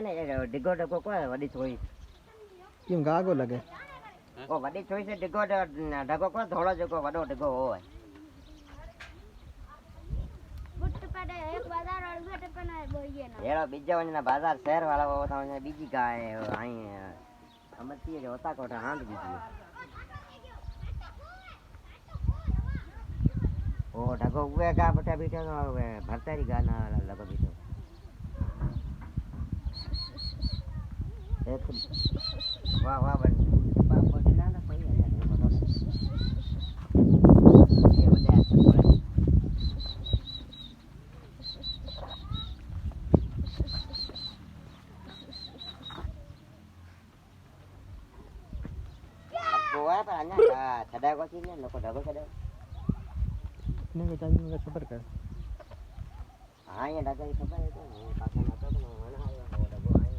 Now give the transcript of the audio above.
ડિગો ડગો કોઈ વડી થોઈ કેમ ગાગો લાગે ઓ વડી થોઈ છે ડિગો ડગો કોઈ ધોળો જગો વડો ડિગો હોય બુટ્ટ પડે એક બાજાર અડઘટ પણ બોઈએ ના એળો બીજા વણના બાજાર શહેર વાળા હોતા હોય બીજી ગાય અહીં અમતી જે હોતા કોઠા હાંડ બીજી ઓ ઢગો ઉવે ગા બટા બીટો ભરતારી ગા ના લગો બીટો એક વાહ વાહ બન બાપ ના ના પઈ એ બધા ગોવા પર આના છડા કો થી ને લોકો ઢગો છડા ને ચાલી ને ખબર કર હા એ ઢગો ખબર છે પાછા નતો તો મને